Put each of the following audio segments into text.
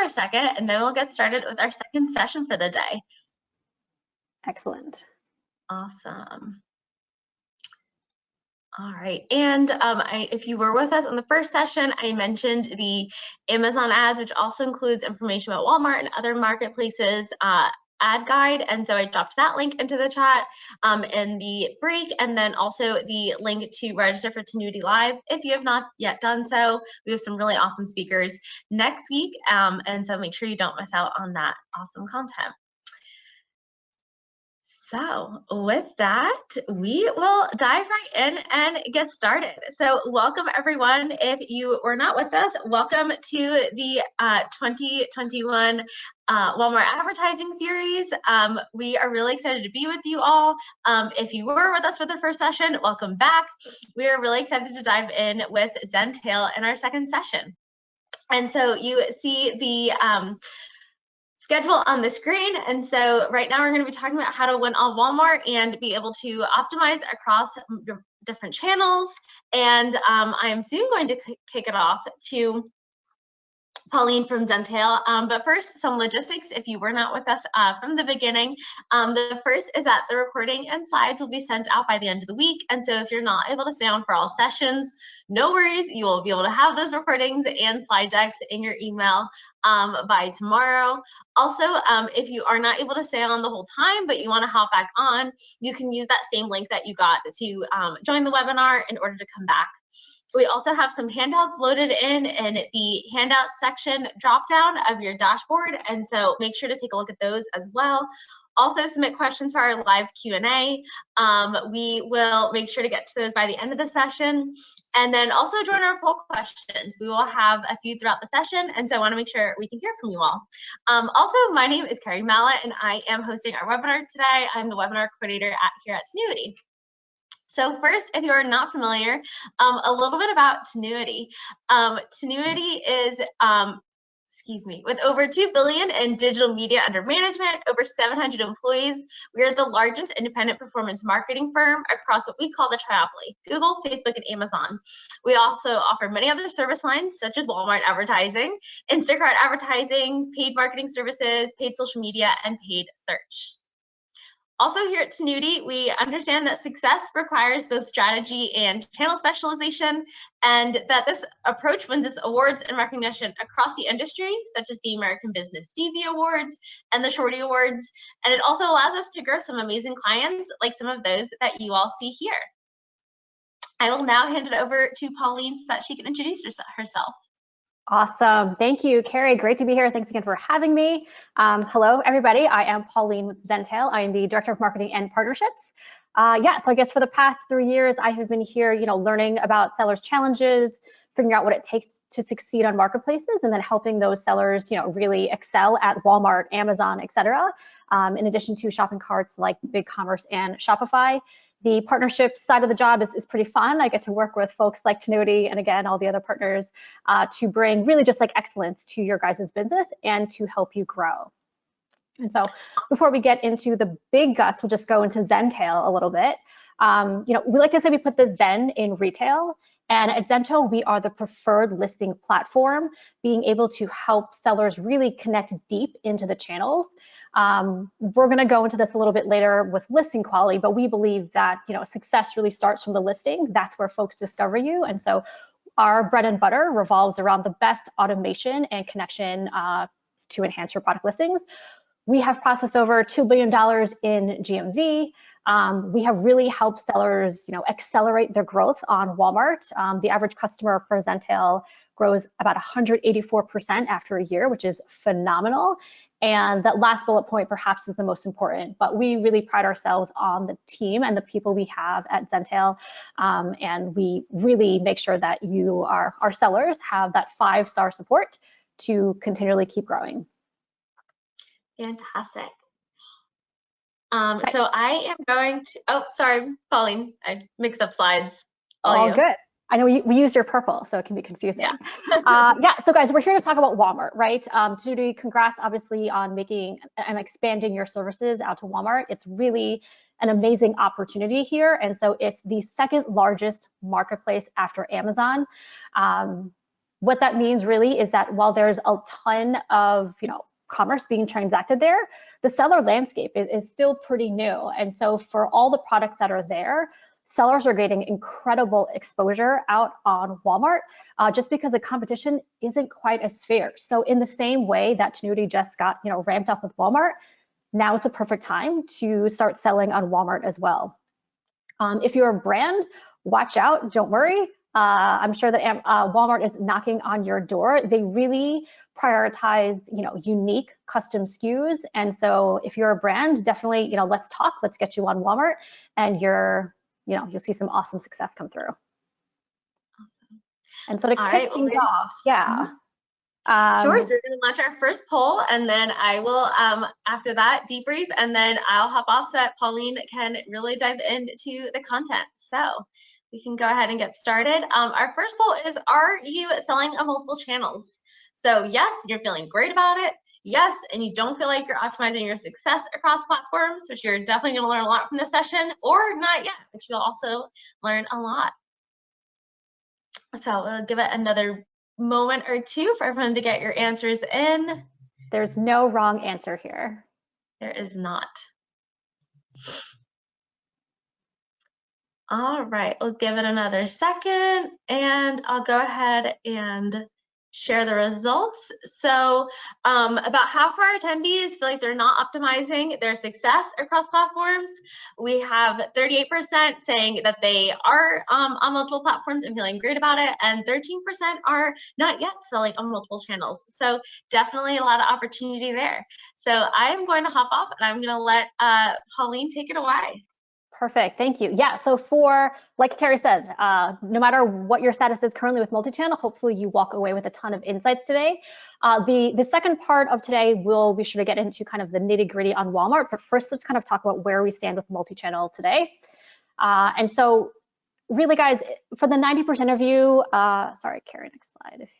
a second, and then we'll get started with our second session for the day. Excellent. Awesome. All right, and if you were with us on the first session, I mentioned the Amazon ads, which also includes information about Walmart and other marketplaces ad guide, and so I dropped that link into the chat in the break, and then also the link to register for Tennuity Live if you have not yet done so. We have some really awesome speakers next week, and so make sure you don't miss out on that awesome content. So with that, we will dive right in and get started. So welcome everyone. If you were not with us, welcome to the 2021 Walmart advertising series. We are really excited to be with you all. If you were with us for the first session, welcome back. We are really excited to dive in with Zentail in our second session. And so you see the schedule on the screen, and so right now we're going to be talking about how to win on Walmart and be able to optimize across different channels. And I am soon going to kick it off to Pauline from Zentail, but first some logistics if you were not with us from the beginning. The first is that the recording and slides will be sent out by the end of the week, and so if you're not able to stay on for all sessions, no worries, you will be able to have those recordings and slide decks in your email by tomorrow. Also, if you are not able to stay on the whole time, but you want to hop back on, you can use that same link that you got to join the webinar in order to come back. We also have some handouts loaded in the handout section dropdown of your dashboard, and so make sure to take a look at those as well. Also submit questions for our live Q&A. We will make sure to get to those by the end of the session. And then also join our poll questions. We will have a few throughout the session, and so I want to make sure we can hear from you all. Also, my name is Carrie Mallet, and I am hosting our webinars today. I'm the webinar coordinator here at Tinuiti. So first, if you are not familiar, a little bit about Tinuiti. Tinuiti is, with over $2 billion in digital media under management, over 700 employees, we are the largest independent performance marketing firm across what we call the triopoly: Google, Facebook, and Amazon. We also offer many other service lines such as Walmart advertising, Instacart advertising, paid marketing services, paid social media, and paid search. Also here at Tinuiti, we understand that success requires both strategy and channel specialization, and that this approach wins us awards and recognition across the industry, such as the American Business Stevie Awards and the Shorty Awards, and it also allows us to grow some amazing clients like some of those that you all see here. I will now hand it over to Pauline so that she can introduce herself. Awesome. Thank you, Carrie. Great to be here. Thanks again for having me. Hello, everybody. I am Pauline with Zentail. I am the Director of Marketing and Partnerships. So I guess for the past 3 years, I have been here, learning about sellers' challenges, figuring out what it takes to succeed on marketplaces, and then helping those sellers, really excel at Walmart, Amazon, etc. In addition to shopping carts like BigCommerce and Shopify. The partnership side of the job is pretty fun. I get to work with folks like Tinuiti and again, all the other partners to bring really just like excellence to your guys' business and to help you grow. And so before we get into the big guts, we'll just go into Zentail a little bit. We like to say we put the Zen in retail. And at Zentail, we are the preferred listing platform, being able to help sellers really connect deep into the channels. We're going to go into this a little bit later with listing quality, but we believe that success really starts from the listing. That's where folks discover you. And so our bread and butter revolves around the best automation and connection to enhance your product listings. We have processed over $2 billion in GMV. We have really helped sellers, accelerate their growth on Walmart. The average customer for Zentail grows about 184% after a year, which is phenomenal. And that last bullet point perhaps is the most important, but we really pride ourselves on the team and the people we have at Zentail. And we really make sure that our sellers have that 5-star support to continually keep growing. Fantastic. So I am going to, oh, sorry, Pauline, I mixed up slides. All good. I know we used your purple, so it can be confusing. Yeah. So guys, we're here to talk about Walmart, right? Tinuiti, congrats obviously on making and expanding your services out to Walmart. It's really an amazing opportunity here. And so it's the second largest marketplace after Amazon. What that means really is that while there's a ton of, commerce being transacted there, the seller landscape is still pretty new. And so for all the products that are there, sellers are getting incredible exposure out on Walmart just because the competition isn't quite as fierce. So in the same way that Tennuity just got, ramped up with Walmart, now is the perfect time to start selling on Walmart as well. If you're a brand, watch out, don't worry. I'm sure that Walmart is knocking on your door. They really prioritize, unique custom SKUs. And so if you're a brand, definitely, let's talk, let's get you on Walmart, and you'll see some awesome success come through. Awesome. And so to kick things off, yeah. Sure, so we're gonna launch our first poll, and then I will, after that, debrief, and then I'll hop off so that Pauline can really dive into the content. So we can go ahead and get started. Our first poll is, are you selling on multiple channels? So yes, you're feeling great about it. Yes, and you don't feel like you're optimizing your success across platforms, which you're definitely gonna learn a lot from this session, or not yet, which you'll also learn a lot. So we'll give it another moment or two for everyone to get your answers in. There's no wrong answer here. There is not. All right, we'll give it another second, and I'll go ahead and share the results. So about half of our attendees feel like they're not optimizing their success across platforms. We have 38% saying that they are on multiple platforms and feeling great about it, and 13% are not yet selling on multiple channels. So definitely a lot of opportunity there. So I am going to hop off, and I'm going to let Pauline take it away. Perfect, thank you. Yeah, so like Carrie said, no matter what your status is currently with multi-channel, hopefully you walk away with a ton of insights today. The second part of today, we'll be sure to get into kind of the nitty-gritty on Walmart, but first let's kind of talk about where we stand with multi-channel today. And so really guys, for the 90% of you, sorry, Carrie, next slide, if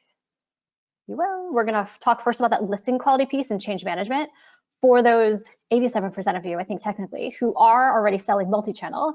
you will. We're gonna talk first about that listing quality piece and change management. For those 87% of you, I think technically, who are already selling multi-channel,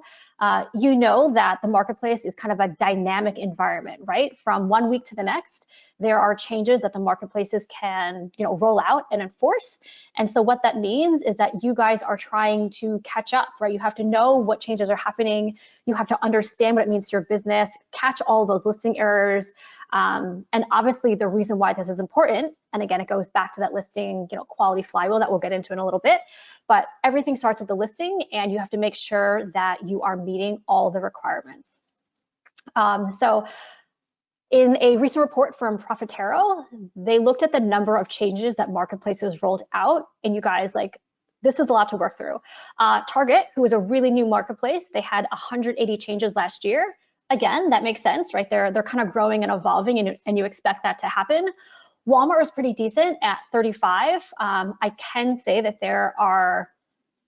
you know that the marketplace is kind of a dynamic environment, right? From one week to the next, there are changes that the marketplaces can, roll out and enforce. And so what that means is that you guys are trying to catch up, right? You have to know what changes are happening. You have to understand what it means to your business, catch all those listing errors. And obviously the reason why this is important, and again, it goes back to that listing, quality flywheel that we'll get into in a little bit, but everything starts with the listing, and you have to make sure that you are meeting all the requirements. So in a recent report from Profitero, they looked at the number of changes that marketplaces rolled out, and you guys, this is a lot to work through. Target, who is a really new marketplace, they had 180 changes last year. Again, that makes sense, right? They're kind of growing and evolving, and you expect that to happen. Walmart was pretty decent at 35. I can say that there are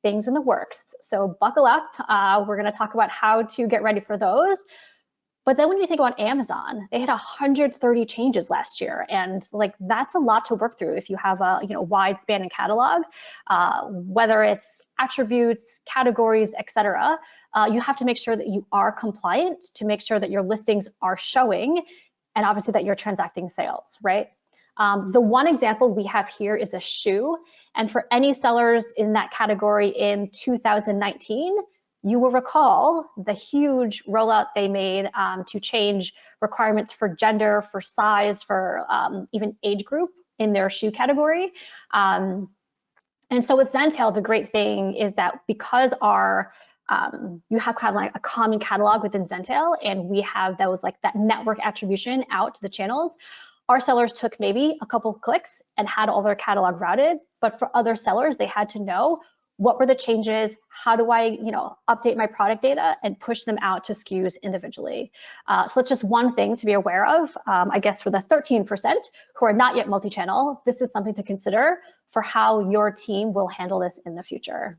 things in the works, so buckle up. We're going to talk about how to get ready for those. But then when you think about Amazon, they had 130 changes last year, and that's a lot to work through if you have a wide span in catalog, whether it's attributes, categories, etc. You have to make sure that you are compliant to make sure that your listings are showing, and obviously that you're transacting sales, right? The one example we have here is a shoe, and for any sellers in that category in 2019, you will recall the huge rollout they made to change requirements for gender, for size, for even age group in their shoe category. And so with Zentail, the great thing is that because you have kind of a common catalog within Zentail, and we have those that network attribution out to the channels, our sellers took maybe a couple of clicks and had all their catalog routed. But for other sellers, they had to know what were the changes, how do I update my product data and push them out to SKUs individually. So that's just one thing to be aware of. I guess for the 13% who are not yet multi-channel, this is something to consider for how your team will handle this in the future.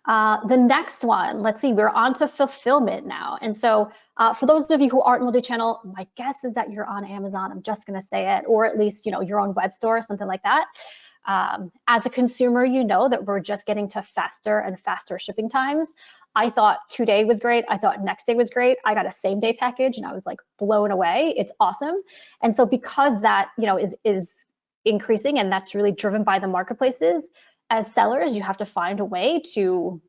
The next one, let's see, we're on to fulfillment now. And so for those of you who aren't multi-channel, my guess is that you're on Amazon, I'm just gonna say it, or at least your own web store, something like that. As a consumer, you know that we're just getting to faster and faster shipping times. I thought 2-day was great. I thought next day was great. I got a same day package and I was like blown away. It's awesome. And so because that, you know, is increasing, and that's really driven by the marketplaces, as sellers, you have to find a way to,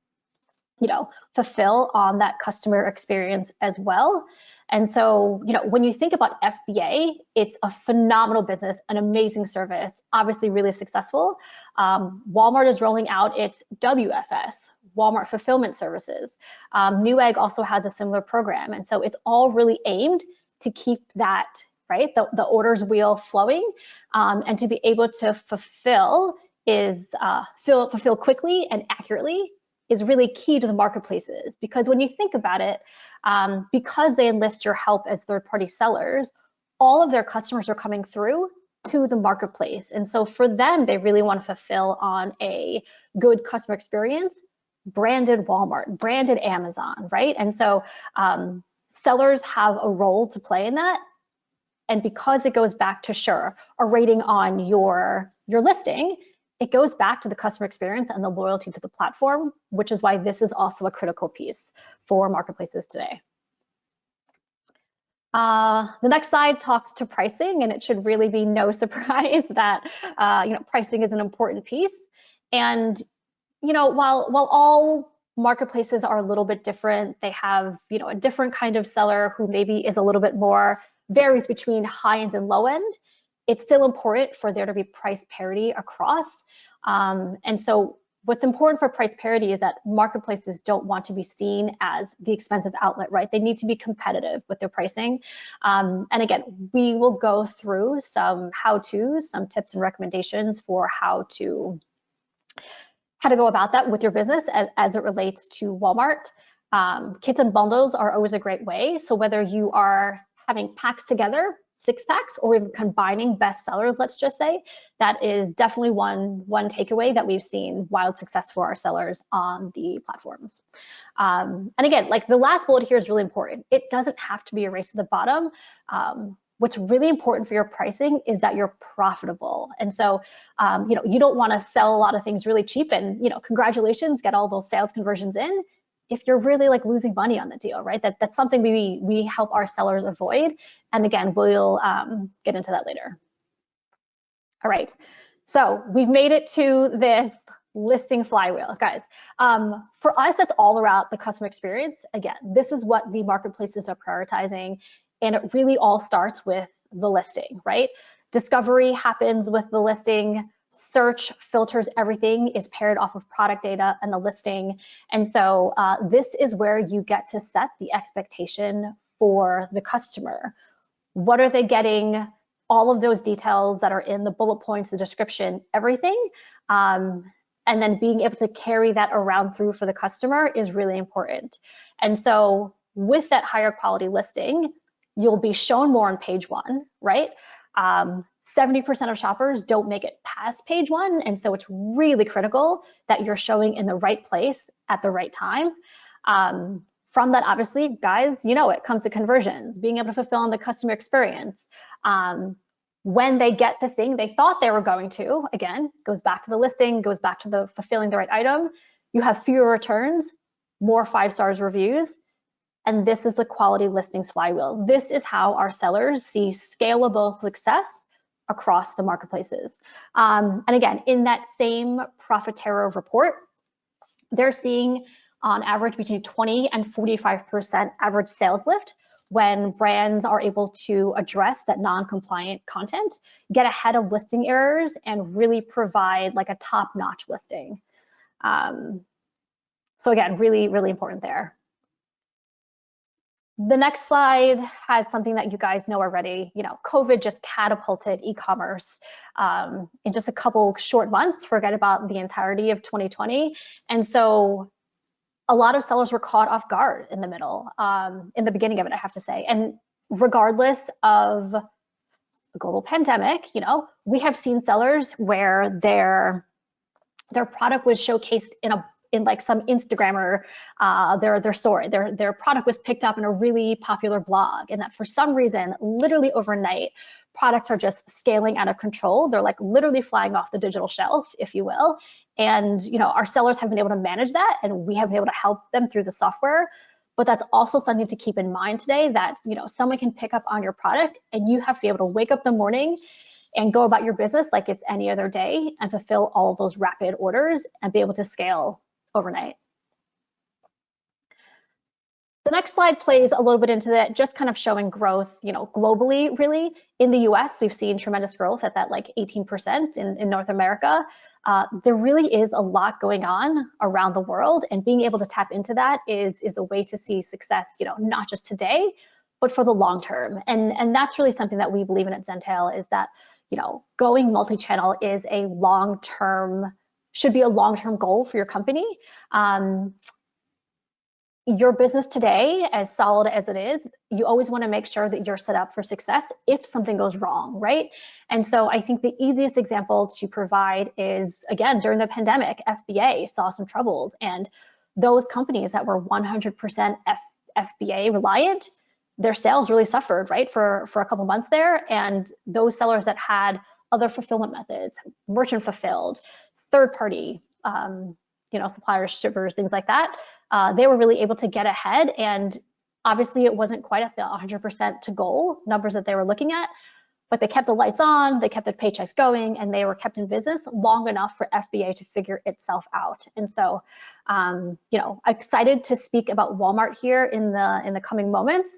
you know, fulfill on that customer experience as well. And so, you know, when you think about FBA, it's a phenomenal business, an amazing service, obviously really successful. Walmart is rolling out its WFS, Walmart Fulfillment Services. Newegg also has a similar program. And so it's all really aimed to keep that, right, the orders wheel flowing, and to be able to fulfill quickly and accurately is really key to the marketplaces. Because when you think about it, because they enlist your help as third-party sellers, all of their customers are coming through to the marketplace. And so for them, they really want to fulfill on a good customer experience, branded Walmart, branded Amazon, right? And so sellers have a role to play in that. And because it goes back to, sure, a rating on your listing, it goes back to the customer experience and the loyalty to the platform, which is why this is also a critical piece for marketplaces today. The next slide talks to pricing, and it should really be no surprise that you know, pricing is an important piece. And you know, while all marketplaces are a little bit different, they have, you know, a different kind of seller who maybe is a little bit more, varies between high end and low end. It's still important for there to be price parity across. And so what's important for price parity is that marketplaces don't want to be seen as the expensive outlet, right? They need to be competitive with their pricing. And again, we will go through some how-tos, some tips and recommendations for how to go about that with your business as it relates to Walmart. Kits and bundles are always a great way. So whether you are having packs together, 6-packs, or even combining best sellers, let's just say, that is definitely one takeaway that we've seen wild success for our sellers on the platforms. And again, like the last bullet here is really important. It doesn't have to be a race to the bottom. What's really important for your pricing is that you're profitable. And so, you know, you don't want to sell a lot of things really cheap and, you know, congratulations, get all those sales conversions in, if you're really like losing money on the deal, right? That's something we help our sellers avoid. And again, we'll get into that later. All right, so we've made it to this listing flywheel, guys. For us, that's all about the customer experience. Again, this is what the marketplaces are prioritizing, and it really all starts with the listing, right? Discovery happens with the listing. Search, filters, everything is paired off of product data and the listing. And so this is where you get to set the expectation for the customer. What are they getting? All of those details that are in the bullet points, the description, everything. And then being able to carry that around through for the customer is really important. And so with that higher quality listing, you'll be shown more on page 1, right? 70% of shoppers don't make it past page 1. And so it's really critical that you're showing in the right place at the right time. From that, obviously, guys, you know, it comes to conversions, being able to fulfill on the customer experience. When they get the thing they thought they were going to, again, goes back to the listing, goes back to the fulfilling the right item, you have fewer returns, more 5-star reviews. And this is the quality listings flywheel. This is how our sellers see scalable success across the marketplaces. And again, in that same Profitero report, they're seeing on average between 20 and 45% average sales lift when brands are able to address that non-compliant content, get ahead of listing errors, and really provide like a top-notch listing. So again, really, really important there. The next slide has something that you guys know already. You know, COVID just catapulted e-commerce in just a couple short months, forget about the entirety of 2020. And so a lot of sellers were caught off guard in the middle, in the beginning of it, I have to say. And regardless of the global pandemic, you know, we have seen sellers where their product was showcased in like some Instagrammer, their story, their product was picked up in a really popular blog, and that for some reason, literally overnight, products are just scaling out of control. They're like literally flying off the digital shelf, if you will. And our sellers have been able to manage that, and we have been able to help them through the software. But that's also something to keep in mind today, that someone can pick up on your product and you have to be able to wake up in the morning and go about your business like it's any other day and fulfill all of those rapid orders and be able to scale overnight. The next slide plays a little bit into that, just kind of showing growth, globally, really. In the US, we've seen tremendous growth at that like 18% in North America. There really is a lot going on around the world, and being able to tap into that is a way to see success, not just today, but for the long term. And that's really something that we believe in at Zentail, is that, going multi-channel is should be a long-term goal for your company. Your business today, as solid as it is, you always want to make sure that you're set up for success if something goes wrong, right? And so I think the easiest example to provide is, again, during the pandemic, FBA saw some troubles, and those companies that were 100% FBA reliant, their sales really suffered, right, for a couple months there. And those sellers that had other fulfillment methods, merchant fulfilled, third party, suppliers, shippers, things like that, they were really able to get ahead. And obviously it wasn't quite at the 100% to goal numbers that they were looking at, but they kept the lights on, they kept the paychecks going, and they were kept in business long enough for FBA to figure itself out. And so, excited to speak about Walmart here in the coming moments.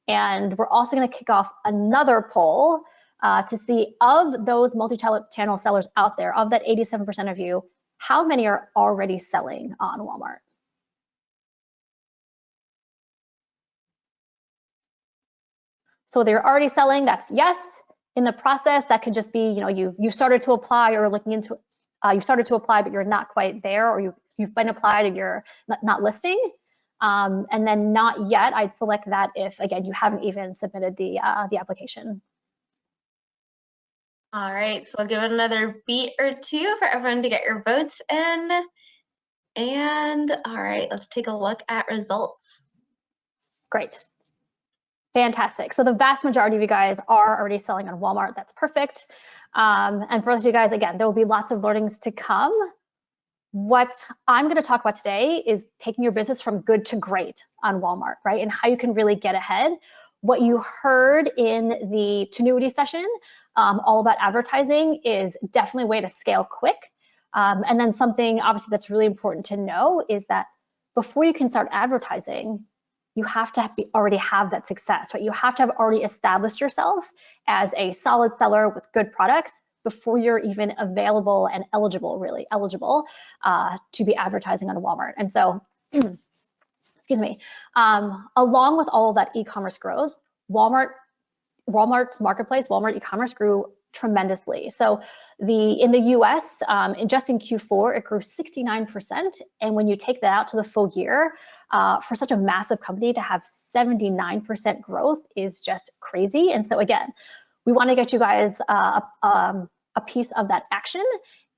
And we're also going to kick off another poll to see, of those multi-channel sellers out there, of that 87% of you, how many are already selling on Walmart? So they're already selling, that's yes. In the process, that could just be, you started to apply, or looking into, you started to apply, but you're not quite there, or you've been applied and you're not listing. And then not yet, I'd select that if, again, you haven't even submitted the application. All right, so I'll give it another beat or two for everyone to get your votes in. And all right, let's take a look at results. Great. Fantastic. So the vast majority of you guys are already selling on Walmart. That's perfect. And for those of you guys, again, there will be lots of learnings to come. What I'm going to talk about today is taking your business from good to great on Walmart, right? And how you can really get ahead. What you heard in the Tinuiti session, all about advertising, is definitely a way to scale quick. And then something obviously that's really important to know is that before you can start advertising, you have to already have that success, right? You have to have already established yourself as a solid seller with good products before you're even available and eligible to be advertising on Walmart. And so, excuse me, along with all of that e-commerce growth, Walmart's marketplace, Walmart e-commerce grew tremendously. So in the US, just in Q4, it grew 69%. And when you take that out to the full year, for such a massive company to have 79% growth is just crazy. And so again, we want to get you guys a piece of that action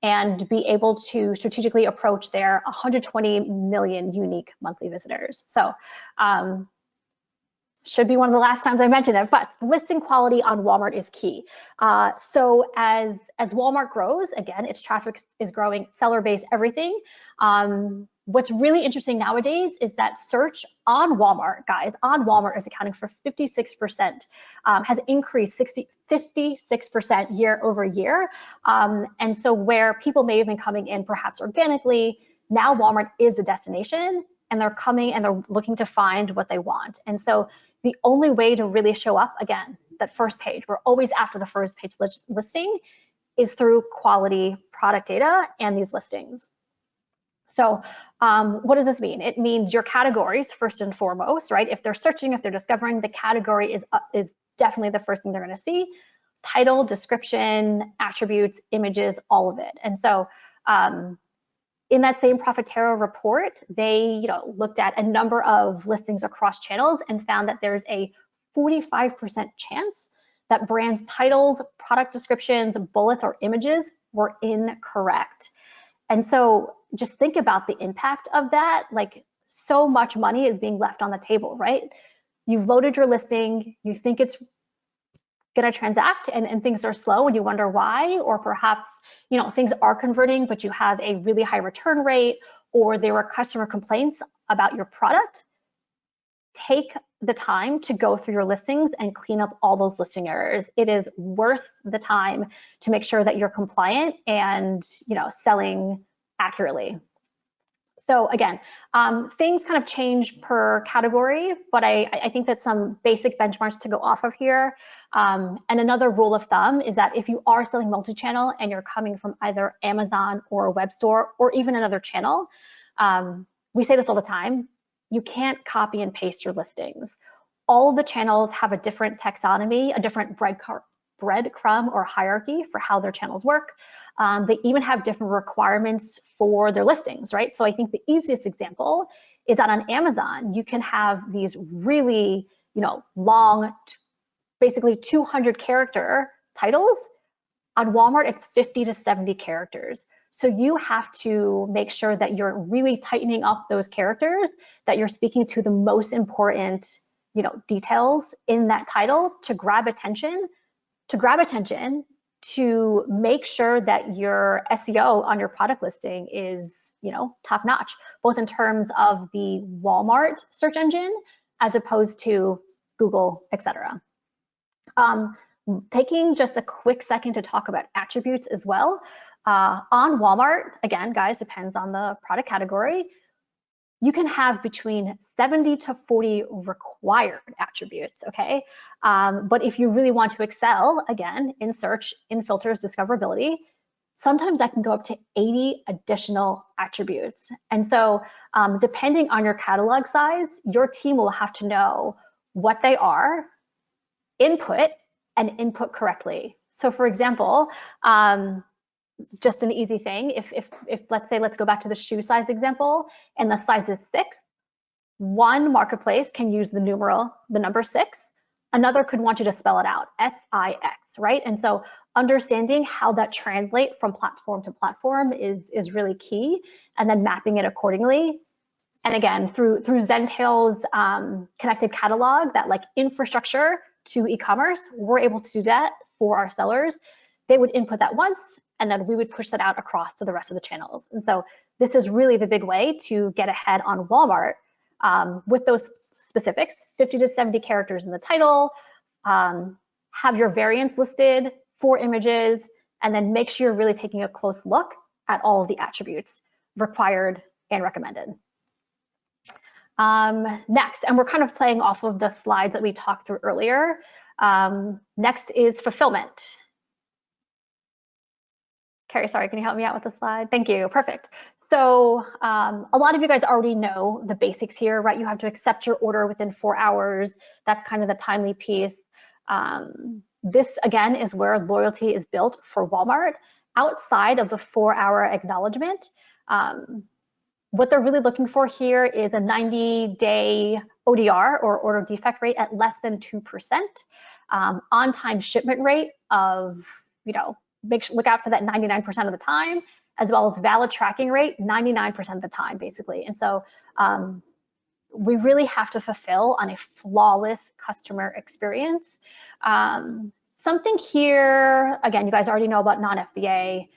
and be able to strategically approach their 120 million unique monthly visitors. So should be one of the last times I mentioned it, but listing quality on Walmart is key. So as Walmart grows, again, its traffic is growing, seller base, everything. What's really interesting nowadays is that search on Walmart, guys, on Walmart is accounting for 56%, has increased 56% year over year. And so where people may have been coming in perhaps organically, now Walmart is a destination, and they're coming and they're looking to find what they want. And so the only way to really show up, again, that first page, we're always after the first page listing, is through quality product data and these listings. So what does this mean? It means your categories, first and foremost, right? If they're searching, if they're discovering, the category is definitely the first thing they're going to see. Title, description, attributes, images, all of it. And so in that same Profitero report, they looked at a number of listings across channels and found that there's a 45% chance that brands' titles, product descriptions, bullets, or images were incorrect. And so just think about the impact of that. Like, so much money is being left on the table, right? You've loaded your listing, you think it's going to transact and things are slow and you wonder why, or perhaps, you know, things are converting, but you have a really high return rate, or there were customer complaints about your product, take the time to go through your listings and clean up all those listing errors. It is worth the time to make sure that you're compliant and, you know, selling accurately. So again, things kind of change per category, but I think that some basic benchmarks to go off of here. And another rule of thumb is that if you are selling multi-channel and you're coming from either Amazon or a web store or even another channel, we say this all the time, you can't copy and paste your listings. All of the channels have a different taxonomy, a different breadcrumb or hierarchy for how their channels work. They even have different requirements for their listings, right? So I think the easiest example is that on Amazon, you can have these really, you know, long, basically 200 character titles. On Walmart, it's 50 to 70 characters. So you have to make sure that you're really tightening up those characters, that you're speaking to the most important, you know, details in that title to grab attention, to make sure that your SEO on your product listing is, you know, top notch, both in terms of the Walmart search engine as opposed to Google, etc. Taking just a quick second to talk about attributes as well. On Walmart, again, guys, depends on the product category. You can have between 70 to 40 required attributes, okay? But if you really want to excel, again, in search, in filters, discoverability, sometimes that can go up to 80 additional attributes. And so depending on your catalog size, your team will have to know what they are, input, and input correctly. So for example, just an easy thing, if let's say, let's go back to the shoe size example, and the size is 6, one marketplace can use the number 6, another could want you to spell it out, S-I-X, right? And so understanding how that translates from platform to platform is really key, and then mapping it accordingly. And again, through Zentail's connected catalog, that like infrastructure to e-commerce, we're able to do that for our sellers. They would input that once, and then we would push that out across to the rest of the channels. And so this is really the big way to get ahead on Walmart with those specifics, 50 to 70 characters in the title, have your variants listed, 4 images, and then make sure you're really taking a close look at all of the attributes required and recommended. Next, and we're kind of playing off of the slides that we talked through earlier. Next is fulfillment. Carrie, sorry, can you help me out with the slide? Thank you, perfect. So a lot of you guys already know the basics here, right? You have to accept your order within 4 hours. That's kind of the timely piece. This, again, is where loyalty is built for Walmart. Outside of the 4-hour acknowledgement, what they're really looking for here is a 90-day ODR, or order defect rate, at less than 2%. On-time shipment rate of, you know, look out for that 99% of the time, as well as valid tracking rate, 99% of the time, basically. And so we really have to fulfill on a flawless customer experience. Something here, again, you guys already know about Non-Fba.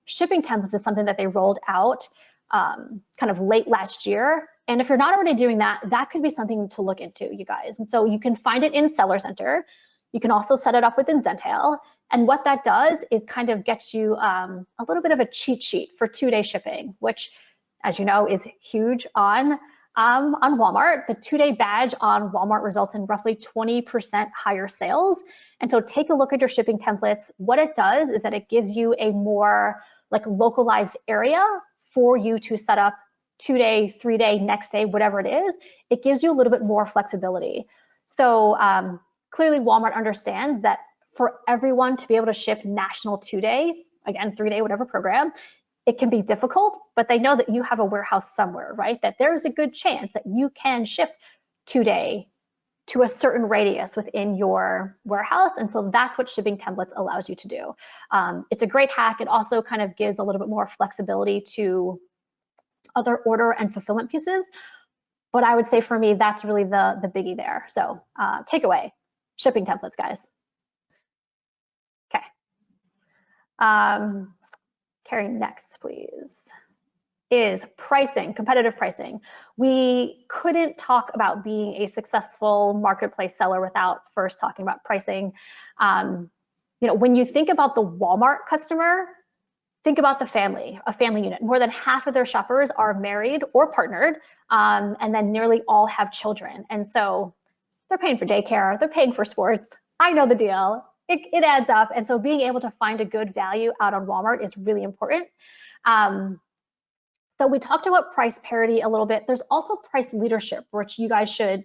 Shipping templates is something that they rolled out kind of late last year. And if you're not already doing that, that could be something to look into, you guys. And so you can find it in Seller Center. You can also set it up within Zentail. And what that does is kind of gets you a little bit of a cheat sheet for 2-day shipping, which, as you know, is huge on Walmart. The 2-day badge on Walmart results in roughly 20% higher sales. And so take a look at your shipping templates. What it does is that it gives you a more like localized area for you to set up 2-day, 3-day, next day, whatever it is. It gives you a little bit more flexibility. So clearly Walmart understands that for everyone to be able to ship national 2-day, again, 3-day, whatever program, it can be difficult, but they know that you have a warehouse somewhere, right? That there's a good chance that you can ship 2-day to a certain radius within your warehouse. And so that's what shipping templates allows you to do. It's a great hack. It also kind of gives a little bit more flexibility to other order and fulfillment pieces. But I would say for me, that's really the biggie there. So takeaway, shipping templates, guys. Carrie, next, please, is pricing, competitive pricing. We couldn't talk about being a successful marketplace seller without first talking about pricing. When you think about the Walmart customer, think about a family unit. More than half of their shoppers are married or partnered, and then nearly all have children. And so they're paying for daycare, they're paying for sports. I know the deal. It adds up. And so being able to find a good value out on Walmart is really important. So we talked about price parity a little bit. There's also price leadership, which you guys should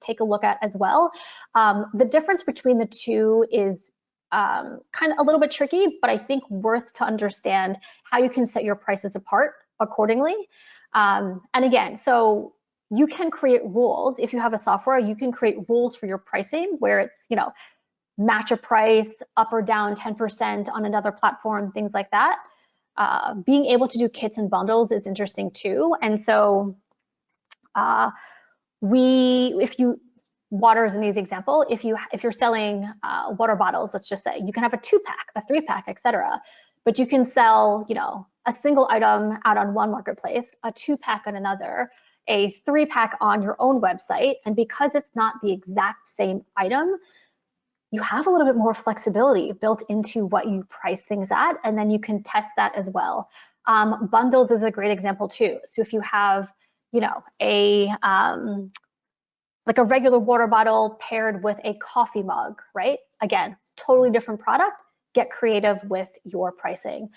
take a look at as well. The difference between the two is kind of a little bit tricky, but I think worth to understand how you can set your prices apart accordingly. And again, so you can create rules. If you have a software, you can create rules for your pricing where it's, match a price up or down 10% on another platform, things like that. Being able to do kits and bundles is interesting too. And so water is an easy example. If you're selling water bottles, let's just say, you can have a 2-pack, a 3-pack, etc. But you can sell, a single item out on one marketplace, a 2-pack on another, a 3-pack on your own website. And because it's not the exact same item, you have a little bit more flexibility built into what you price things at, and then you can test that as well. Bundles is a great example too. So if you have, a regular water bottle paired with a coffee mug, right? Again, totally different product. Get creative with your pricing.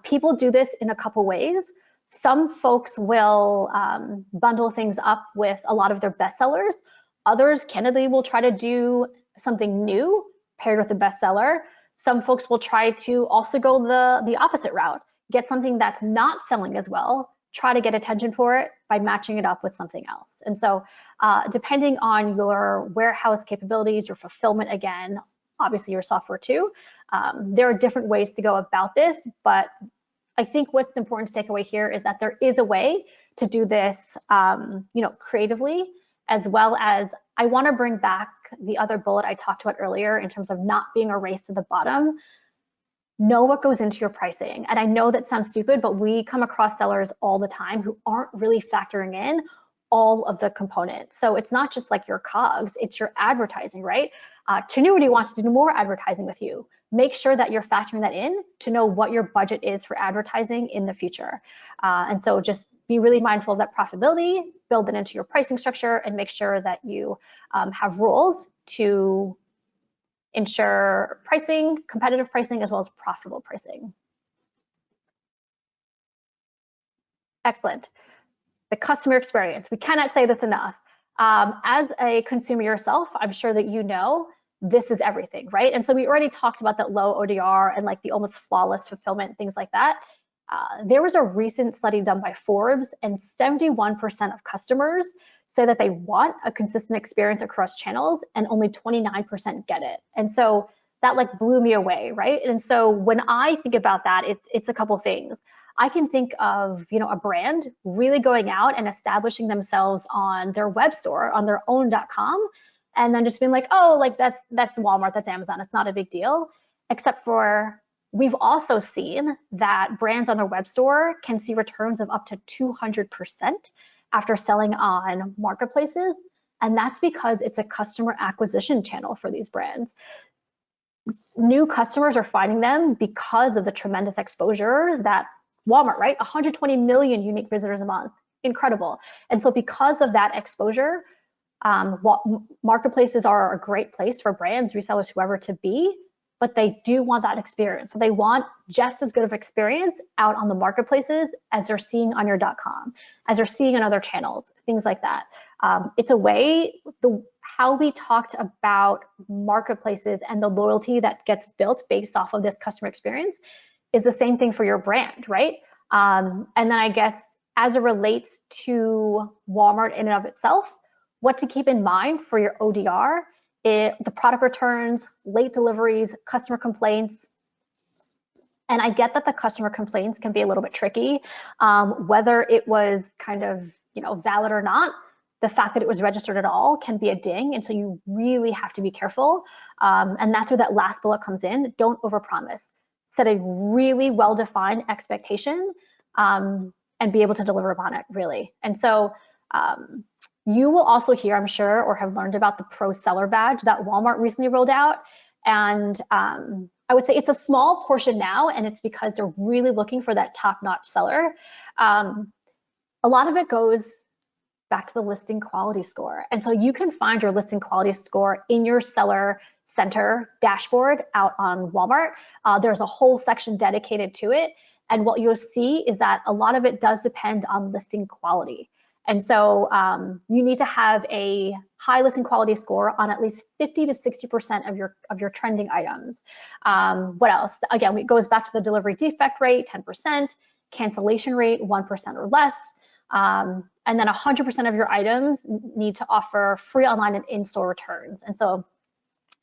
People do this in a couple ways. Some folks will bundle things up with a lot of their bestsellers. Others, candidly, will try to do something new paired with a bestseller. Some folks will try to also go the opposite route, get something that's not selling as well, try to get attention for it by matching it up with something else. And so depending on your warehouse capabilities, your fulfillment, again, obviously your software too, there are different ways to go about this, but I think what's important to take away here is that there is a way to do this, creatively, as well as I want to bring back the other bullet I talked about earlier in terms of not being a race to the bottom. Know what goes into your pricing. And I know that sounds stupid, but we come across sellers all the time who aren't really factoring in all of the components. So it's not just like your COGS, it's your advertising, right? Tenuity wants to do more advertising with you. Make sure that you're factoring that in to know what your budget is for advertising in the future. And so just be really mindful of that profitability, build it into your pricing structure, and make sure that you have rules to ensure pricing, competitive pricing, as well as profitable pricing. Excellent. The customer experience. We cannot say this enough. As a consumer yourself, I'm sure that you know this is everything, right? And so we already talked about that low ODR and like the almost flawless fulfillment, things like that. There was a recent study done by Forbes, and 71% of customers say that they want a consistent experience across channels, and only 29% get it. And so that like blew me away, right? And so when I think about that, it's a couple things. I can think of, a brand really going out and establishing themselves on their web store, on their own.com, and then just being like, oh, like that's Walmart, that's Amazon, it's not a big deal. Except for we've also seen that brands on their web store can see returns of up to 200% after selling on marketplaces. And that's because it's a customer acquisition channel for these brands. New customers are finding them because of the tremendous exposure that Walmart, right? 120 million unique visitors a month, incredible. And so because of that exposure, marketplaces are a great place for brands, resellers, whoever to be, but they do want that experience. So they want just as good of experience out on the marketplaces as they're seeing on your .com, as they're seeing on other channels, things like that. It's a way, how we talked about marketplaces and the loyalty that gets built based off of this customer experience is the same thing for your brand, right? And then I guess as it relates to Walmart in and of itself, what to keep in mind for your ODR, the product returns, late deliveries, customer complaints. And I get that the customer complaints can be a little bit tricky, whether it was kind of valid or not. The fact that it was registered at all can be a ding, and so you really have to be careful. And that's where that last bullet comes in. Don't overpromise. set a really well-defined expectation and be able to deliver upon it, really. And so you will also hear, I'm sure, or have learned about the Pro Seller Badge that Walmart recently rolled out. And I would say it's a small portion now, and it's because they're really looking for that top-notch seller. A lot of it goes back to the listing quality score. And so you can find your listing quality score in your seller center dashboard out on Walmart. There's a whole section dedicated to it. And what you'll see is that a lot of it does depend on listing quality. And so you need to have a high listing quality score on at least 50 to 60% of your trending items. What else? Again, it goes back to the delivery defect rate, 10%, cancellation rate, 1% or less. And then 100% of your items need to offer free online and in-store returns. And so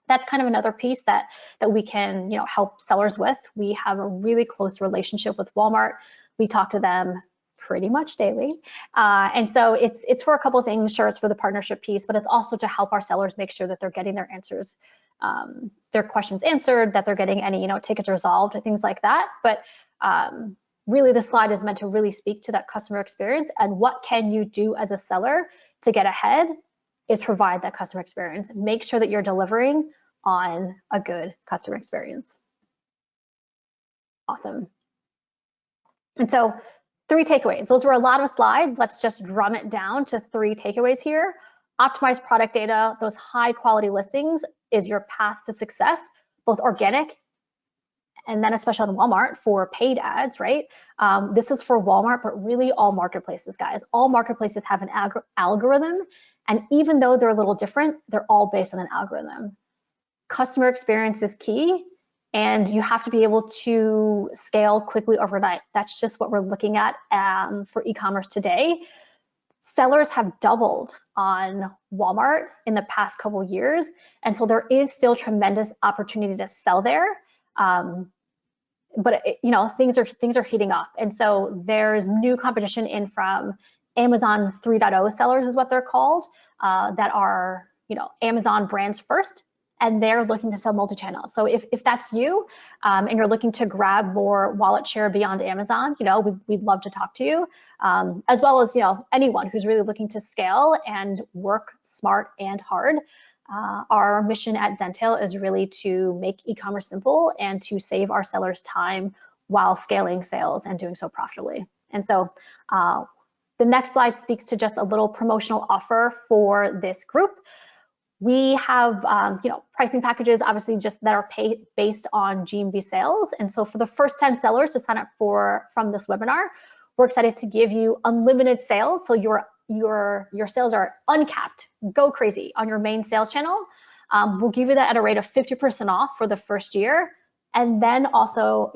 that's kind of another piece that we can, help sellers with. We have a really close relationship with Walmart. We talk to them pretty much daily. And so it's for a couple of things. Sure, it's for the partnership piece, but it's also to help our sellers make sure that they're getting their answers, their questions answered, that they're getting any, tickets resolved, things like that. But really, this slide is meant to really speak to that customer experience, and what can you do as a seller to get ahead is provide that customer experience. Make sure that you're delivering on a good customer experience. Awesome. And so 3 takeaways. Those were a lot of slides. Let's just drum it down to 3 takeaways here. Optimize product data. Those high quality listings is your path to success, both organic and then especially on Walmart for paid ads, right? This is for Walmart, but really all marketplaces, guys. All marketplaces have an algorithm, and even though they're a little different, they're all based on an algorithm. Customer experience is key, and you have to be able to scale quickly overnight. That's just what we're looking at for e-commerce today. Sellers have doubled on Walmart in the past couple of years, and so there is still tremendous opportunity to sell there. But things are heating up, and so there's new competition in from Amazon 3.0 sellers is what they're called, that are Amazon brands first, and they're looking to sell multi-channel. So if that's you, and you're looking to grab more wallet share beyond Amazon, we'd love to talk to you, as well as anyone who's really looking to scale and work smart and hard. Our mission at Zentail is really to make e-commerce simple and to save our sellers time while scaling sales and doing so profitably. And so the next slide speaks to just a little promotional offer for this group. We have pricing packages, obviously, just that are paid based on GMV sales. And so for the first 10 sellers to sign up from this webinar, we're excited to give you unlimited sales. So your sales are uncapped, go crazy on your main sales channel. We'll give you that at a rate of 50% off for the first year, and then also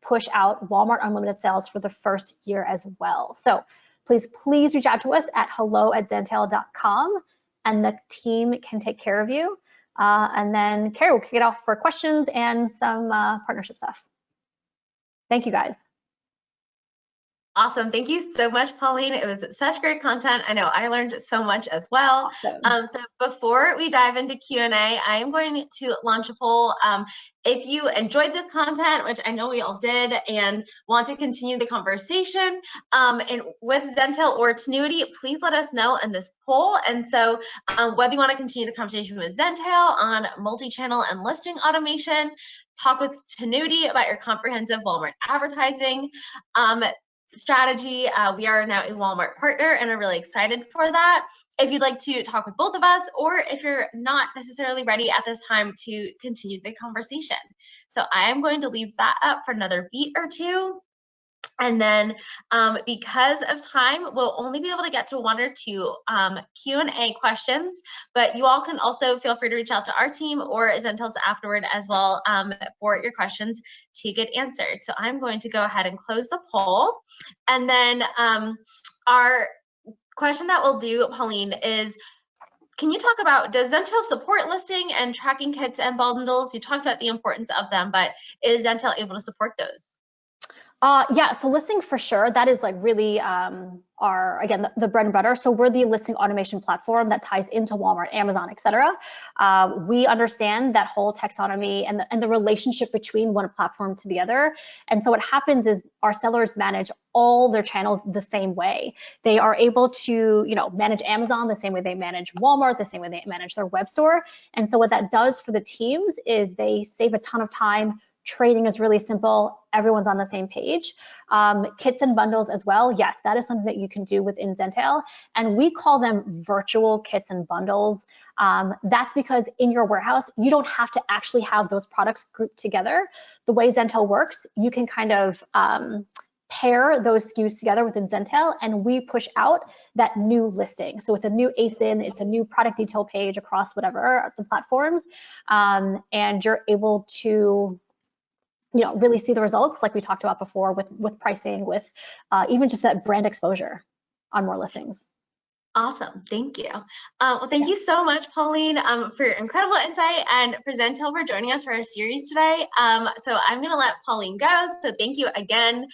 push out Walmart unlimited sales for the first year as well. So please reach out to us at hello@zentail.com, and the team can take care of you. And then Carrie will kick it off for questions and some partnership stuff. Thank you, guys. Awesome. Thank you so much, Pauline. It was such great content. I know I learned so much as well. Awesome. So before we dive into Q&A, I am going to launch a poll. If you enjoyed this content, which I know we all did, and want to continue the conversation and with Zentail or Tennuity, please let us know in this poll. And so whether you want to continue the conversation with Zentail on multi-channel and listing automation, talk with Tennuity about your comprehensive Walmart advertising strategy. We are now a Walmart partner and are really excited for that. If you'd like to talk with both of us, or if you're not necessarily ready at this time to continue the conversation. So I am going to leave that up for another beat or two. And then because of time, we'll only be able to get to 1 or 2 Q&A questions, but you all can also feel free to reach out to our team or Zentail's afterward as well for your questions to get answered. So I'm going to go ahead and close the poll. And then our question that we'll do, Pauline, is can you talk about, does Zentail support listing and tracking kits and bundles? You talked about the importance of them, but is Zentail able to support those? Yeah, so listing for sure, that is like really our, again, the bread and butter. So we're the listing automation platform that ties into Walmart, Amazon, et cetera. We understand that whole taxonomy and the relationship between one platform to the other. And so what happens is our sellers manage all their channels the same way. They are able to, manage Amazon the same way they manage Walmart, the same way they manage their web store. And so what that does for the teams is they save a ton of time. Trading is really simple. Everyone's on the same page. Kits and bundles as well. Yes, that is something that you can do within Zentail. And we call them virtual kits and bundles. That's because in your warehouse, you don't have to actually have those products grouped together. The way Zentail works, you can kind of pair those SKUs together within Zentail, and we push out that new listing. So it's a new ASIN, it's a new product detail page across whatever the platforms, and you're able to really see the results like we talked about before with pricing, with even just that brand exposure on more listings. Awesome, thank you. Well, thank you so much, Pauline, for your incredible insight, and for Zentail for joining us for our series today. So I'm gonna let Pauline go, so thank you again.